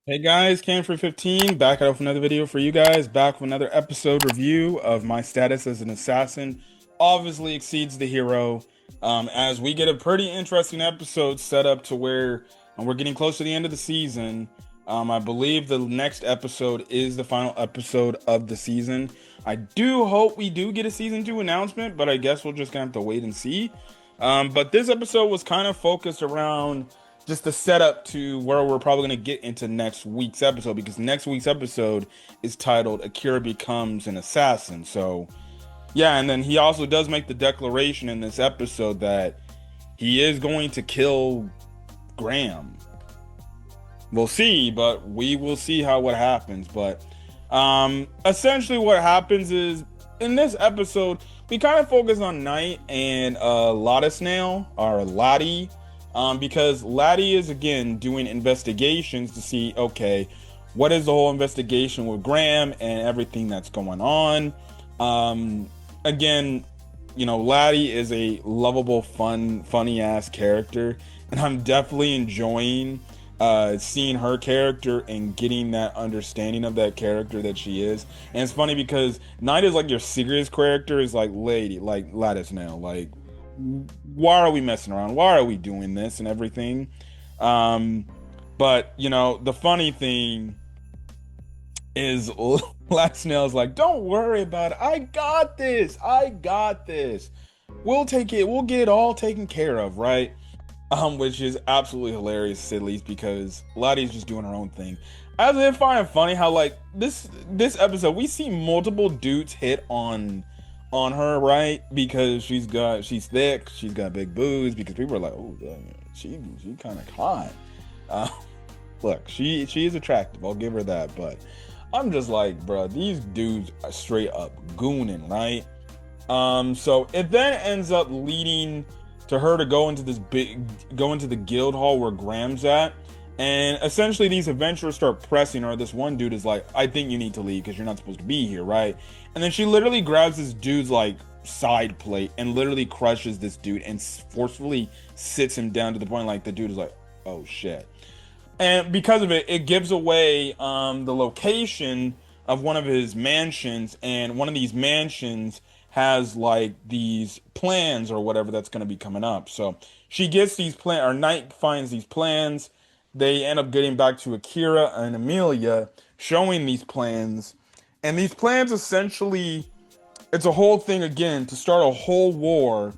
Hey guys, Cam for 15 back out with another video for you guys. Back with another episode review of my status as an assassin. Obviously exceeds the hero. As we get a pretty interesting episode set up to where we're getting close to the end of the season. I believe the next episode is the final episode of the season. I do hope we do get a season 2 announcement, but I guess we'll just gonna have to wait and see. But this episode was kind of focused around just the setup to where we're probably going to get into next week's episode, because next week's episode is titled Akira Becomes an Assassin. So, yeah, and then he also does make the declaration in this episode that he is going to kill Graham. We'll see, but we will see what happens. But essentially what happens is in this episode we kind of focus on Knight and Lotta Snail, or Lottie, because Laddie is again doing investigations to see, okay, what is the whole investigation with Graham and everything that's going on. Again, Laddie is a lovable, funny ass character, and I'm definitely enjoying seeing her character and getting that understanding of that character that she is. And it's funny because Knight is like your serious character, is like lady, like let us know, like why are we messing around? Why are we doing this and everything? But the funny thing is Snail's like, don't worry about it. I got this. I got this. We'll take it. We'll get it all taken care of, right? Which is absolutely hilarious, at least, because Lottie's just doing her own thing. As I find it funny how like this episode we see multiple dudes hit on her, right? Because she's thick, she's got big boobs. Because people are like, oh, she kind of hot. Uh, Look, she is attractive. I'll give her that. But I'm just like, bro, these dudes are straight up gooning, right? So it then ends up leading to her to go into the guild hall where Graham's at. And essentially these adventurers start pressing her. This one dude is like, I think you need to leave because you're not supposed to be here, right? And then she literally grabs this dude's like side plate and literally crushes this dude and forcefully sits him down to the point like the dude is like, oh shit. And because of it, it gives away the location of one of his mansions, and one of these mansions has like these plans or whatever that's going to be coming up. So she gets these plans, or Knight finds these plans. They end up getting back to Akira and Amelia, showing these plans. And these plans essentially, it's a whole thing again to start a whole war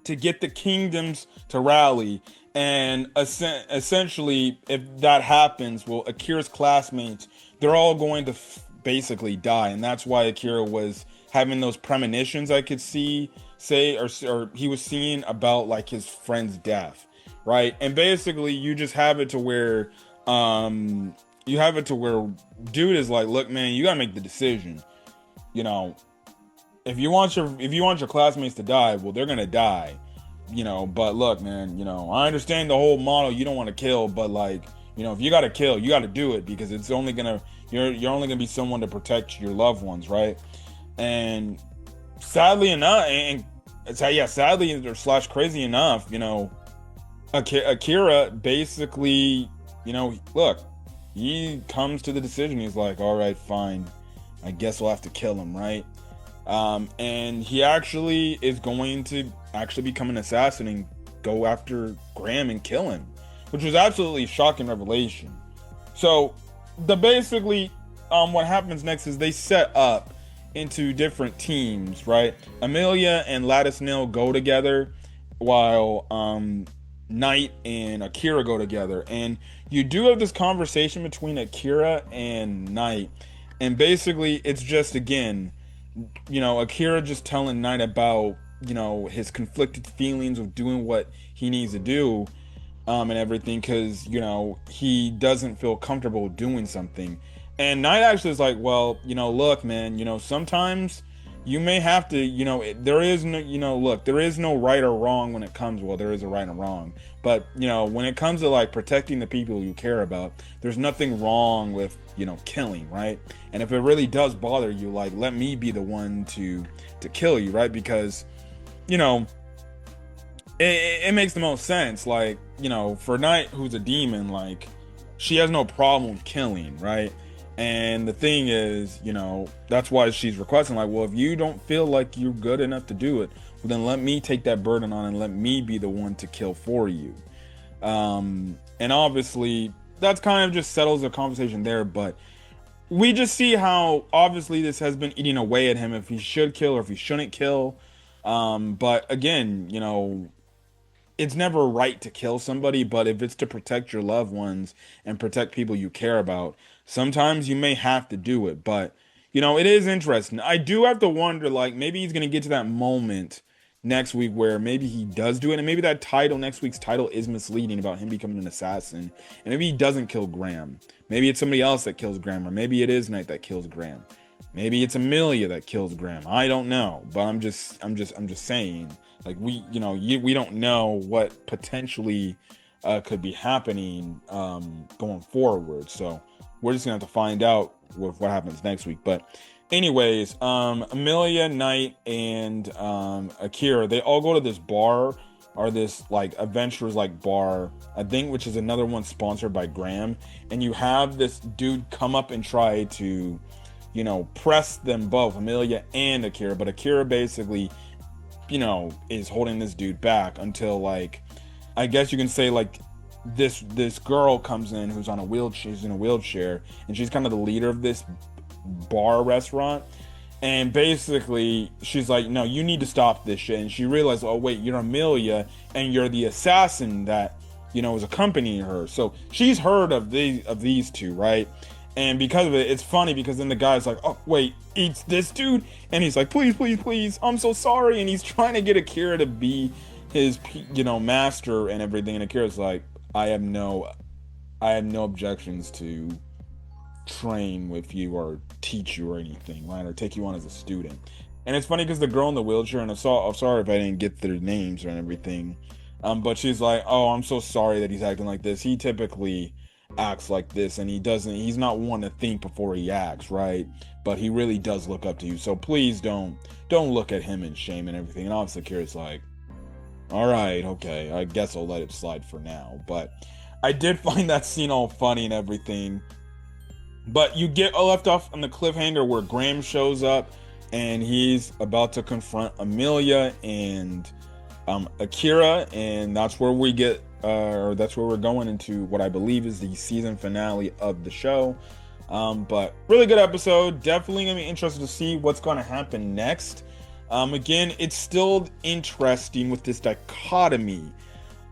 to get the kingdoms to rally. And essentially, if that happens, well, Akira's classmates, they're all going to basically die. And that's why Akira was having those premonitions, I could or he was seeing about like his friend's death, right? And basically you just have it to where dude is like, look man, you gotta make the decision. you know if you want your classmates to die, well, they're gonna die. But look man, I understand the whole model, you don't want to kill, but like, if you gotta kill, you gotta do it, because it's only gonna you're only gonna be someone to protect your loved ones, right? And sadly enough, and sadly or slash crazy enough, Akira basically, look, he comes to the decision. He's like, all right, fine. I guess we'll have to kill him, right? And he actually is going to actually become an assassin and go after Graham and kill him, which was absolutely shocking revelation. So what happens next is they set up into different teams, right? Amelia and Lattice Nail go together, while Knight and Akira go together. And you do have this conversation between Akira and Knight. And basically, it's just, again, Akira just telling Knight about, his conflicted feelings of doing what he needs to do, and everything, because, he doesn't feel comfortable doing something. And Knight actually is like, well, look, man, sometimes you may have to, there is no, look, there is no right or wrong when it comes, well, there is a right and wrong. But, when it comes to like protecting the people you care about, there's nothing wrong with, killing, right? And if it really does bother you, like, let me be the one to kill you, right? Because, it makes the most sense. Like, for Knight, who's a demon, like, she has no problem killing, right? And the thing is, that's why she's requesting, like, well, if you don't feel like you're good enough to do it, well, then let me take that burden on and let me be the one to kill for you. And obviously, that's kind of just settles the conversation there, but we just see how obviously this has been eating away at him if he should kill or if he shouldn't kill. But again, it's never right to kill somebody, but if it's to protect your loved ones and protect people you care about, sometimes you may have to do it. But, it is interesting. I do have to wonder, like, maybe he's going to get to that moment next week where maybe he does do it. And maybe that title, next week's title, is misleading about him becoming an assassin. And maybe he doesn't kill Graham. Maybe it's somebody else that kills Graham, or maybe it is Knight that kills Graham. Maybe it's Amelia that kills Graham. I don't know, but I'm just saying, like, we don't know what potentially could be happening going forward. So we're just gonna have to find out with what happens next week. But anyways, Amelia, Knight, and Akira, they all go to this bar, or this like adventurers like bar, I think, which is another one sponsored by Graham. And you have this dude come up and try to press them both, Amelia and Akira, but Akira basically, is holding this dude back until, like, I guess you can say, like, this girl comes in who's on a wheelchair, she's in a wheelchair, and she's kind of the leader of this bar restaurant. And basically she's like, no, you need to stop this shit. And she realized, oh wait, you're Amelia and you're the assassin that is accompanying her. So she's heard of these two, right? And because of it, it's funny because then the guy's like, oh, wait, it's this dude? And he's like, please, please, please, I'm so sorry. And he's trying to get Akira to be his, master and everything. And Akira's like, I have no objections to train with you or teach you or anything, right? Or take you on as a student. And it's funny because the girl in the wheelchair, and I'm sorry if I didn't get their names and everything. But she's like, oh, I'm so sorry that he's acting like this. He typically acts like this, and he's not one to think before he acts, right? But he really does look up to you, so please don't look at him in shame and everything. And obviously Kira's like, all right, okay, I guess I'll let it slide for now. But I did find that scene all funny and everything. But you get left off on the cliffhanger where Graham shows up and he's about to confront Amelia and Akira, and that's where we get or that's where we're going into what I believe is the season finale of the show. But really good episode. Definitely gonna be interested to see what's gonna happen next. Again, it's still interesting with this dichotomy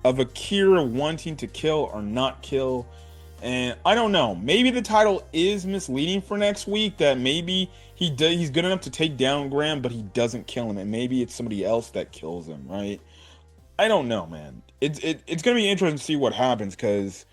of Akira wanting to kill or not kill. And I don't know, maybe the title is misleading for next week, that maybe he's good enough to take down Graham, but he doesn't kill him, and maybe it's somebody else that kills him, right? I don't know, man. It's gonna be interesting to see what happens, because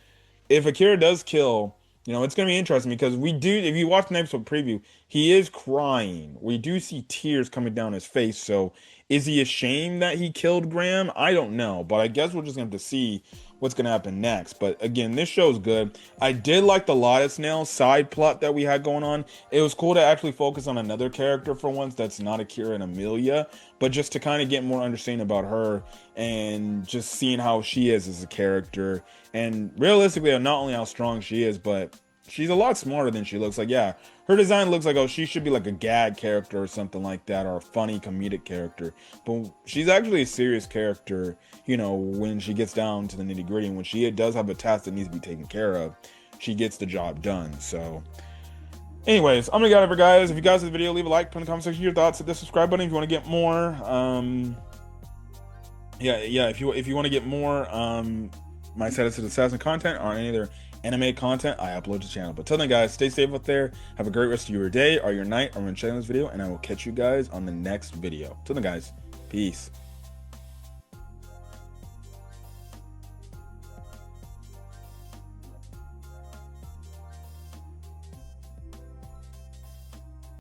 if Akira does kill, it's gonna be interesting, because if you watch the episode preview, he is crying. We do see tears coming down his face. So is he ashamed that he killed Graham? I don't know, but I guess we're just gonna have to see what's gonna happen next. But again, this show's good. I did like the Lotta Snail side plot that we had going on. It was cool to actually focus on another character for once that's not Akira and Amelia, but just to kind of get more understanding about her and just seeing how she is as a character, and realistically not only how strong she is, but she's a lot smarter than she looks. Like, yeah, her design looks like, oh, she should be like a gag character or something like that, or a funny comedic character, but she's actually a serious character, when she gets down to the nitty gritty. And when she does have a task that needs to be taken care of, she gets the job done. So anyways, I'm gonna get out of here, guys. If you guys like the video, leave a like, put in the comment section your thoughts, hit the subscribe button if you want to get more. If you want to get more my status of assassin content or any other anime content, I upload to the channel. But till then, guys, stay safe out there. Have a great rest of your day or your night, or when checking this video, and I will catch you guys on the next video. Till then, guys, peace.